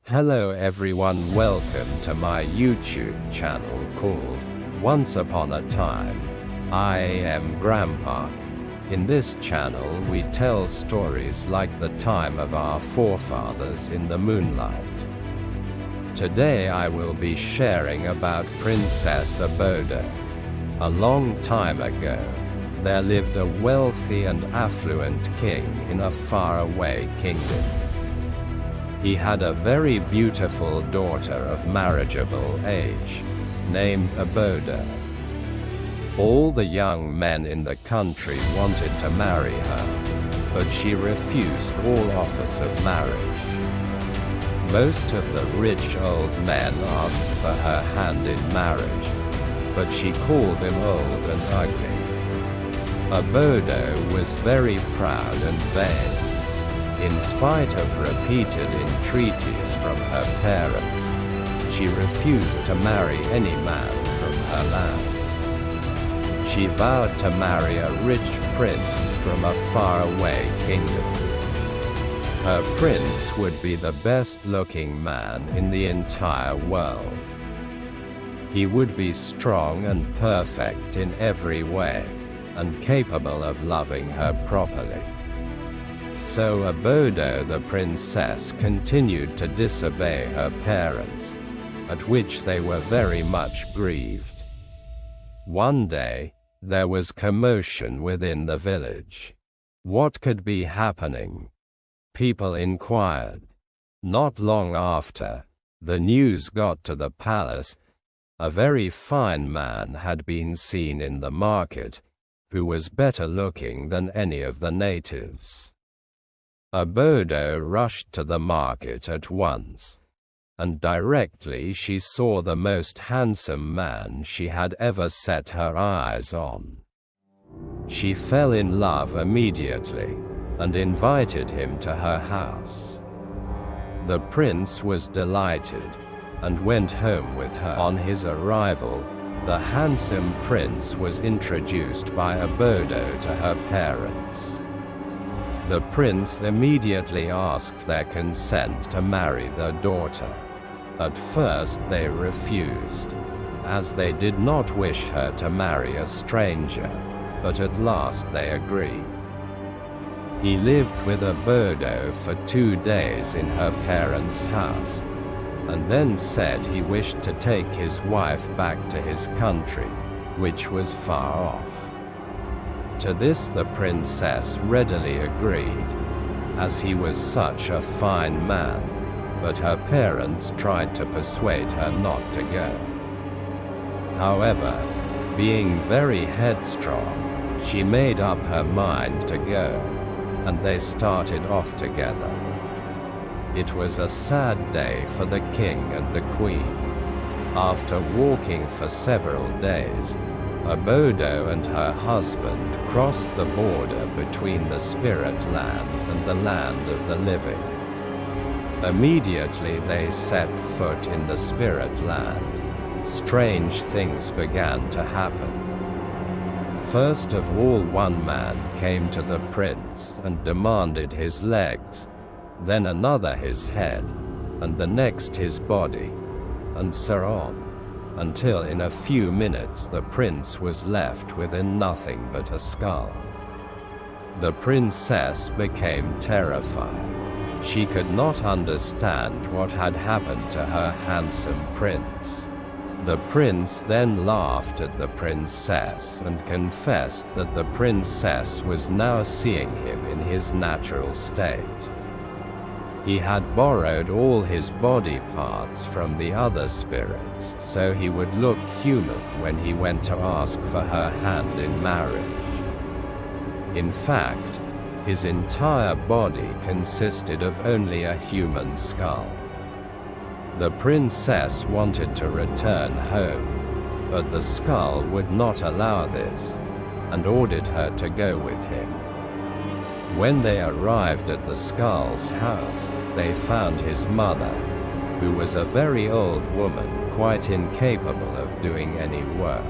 Hello everyone, welcome to my YouTube channel called Once Upon a Time. I am Grandpa. In this channel we tell stories like the time of our forefathers in the moonlight. Today I will be sharing about Princess Obodo. A long time ago, there lived a wealthy and affluent king in a faraway kingdom. He had a very beautiful daughter of marriageable age, named Obodo. All the young men in the country wanted to marry her, but she refused all offers of marriage. Most of the rich old men asked for her hand in marriage, but she called them old and ugly. Obodo was very proud and vain. In spite of repeated entreaties from her parents, she refused to marry any man from her land. She vowed to marry a rich prince from a faraway kingdom. Her prince would be the best-looking man in the entire world. He would be strong and perfect in every way, and capable of loving her properly. So Obodo the princess continued to disobey her parents, at which they were very much grieved. One day, there was commotion within the village. What could be happening? People inquired. Not long after, the news got to the palace. A very fine man had been seen in the market, who was better looking than any of the natives. Obodo rushed to the market at once, and directly she saw the most handsome man she had ever set her eyes on. She fell in love immediately, and invited him to her house. The prince was delighted, and went home with her. On his arrival, the handsome prince was introduced by Obodo to her parents. The prince immediately asked their consent to marry their daughter. At first they refused, as they did not wish her to marry a stranger, but at last they agreed. He lived with Obodo for 2 days in her parents' house, and then said he wished to take his wife back to his country, which was far off. To this the princess readily agreed, as he was such a fine man, but her parents tried to persuade her not to go. However, being very headstrong, she made up her mind to go, and they started off together. It was a sad day for the king and the queen. After walking for several days, Obodo and her husband crossed the border between the spirit land and the land of the living. Immediately they set foot in the spirit land, strange things began to happen. First of all, one man came to the prince and demanded his legs, then another his head, and the next his body, and so on, until in a few minutes the prince was left with nothing but a skull. The princess became terrified. She could not understand what had happened to her handsome prince. The prince then laughed at the princess and confessed that the princess was now seeing him in his natural state. He had borrowed all his body parts from the other spirits so he would look human when he went to ask for her hand in marriage. In fact, his entire body consisted of only a human skull. The princess wanted to return home, but the skull would not allow this, and ordered her to go with him. When they arrived at the skull's house, they found his mother, who was a very old woman, quite incapable of doing any work.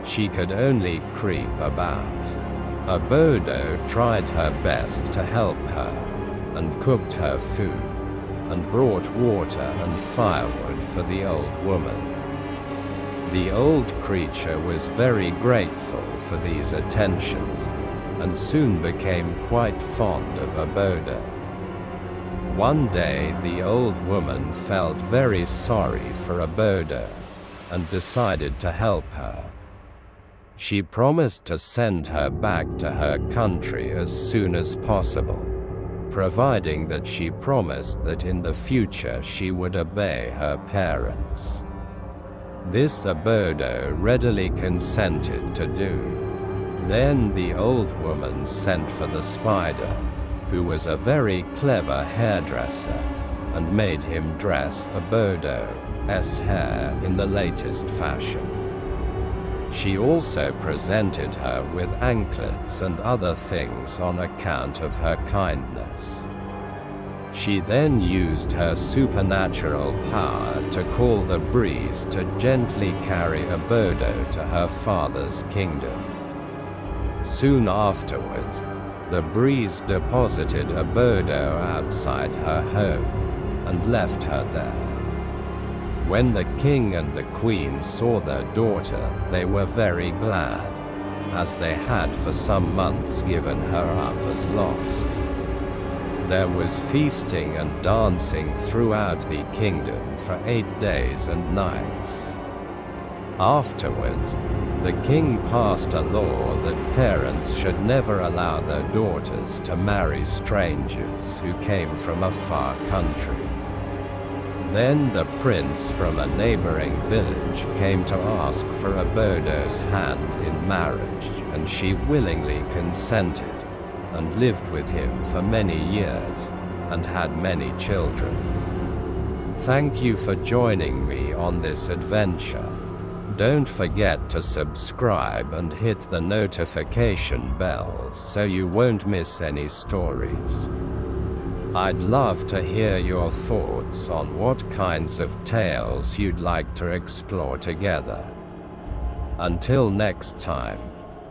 She could only creep about. Obodo tried her best to help her, and cooked her food, and brought water and firewood for the old woman. The old creature was very grateful for these attentions, and soon became quite fond of Obodo. One day the old woman felt very sorry for Obodo, and decided to help her. She promised to send her back to her country as soon as possible, providing that she promised that in the future she would obey her parents. This Obodo readily consented to do. Then the old woman sent for the spider, who was a very clever hairdresser, and made him dress Obodo's hair in the latest fashion. She also presented her with anklets and other things on account of her kindness. She then used her supernatural power to call the breeze to gently carry Obodo to her father's kingdom. Soon afterwards, the breeze deposited Obodo outside her home, and left her there. When the king and the queen saw their daughter, they were very glad, as they had for some months given her up as lost. There was feasting and dancing throughout the kingdom for 8 days and nights. Afterwards, the king passed a law that parents should never allow their daughters to marry strangers who came from a far country. Then the prince from a neighboring village came to ask for Obodo's hand in marriage, and she willingly consented, and lived with him for many years, and had many children. Thank you for joining me on this adventure. Don't forget to subscribe and hit the notification bells so you won't miss any stories. I'd love to hear your thoughts on what kinds of tales you'd like to explore together. Until next time,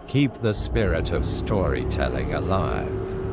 keep the spirit of storytelling alive.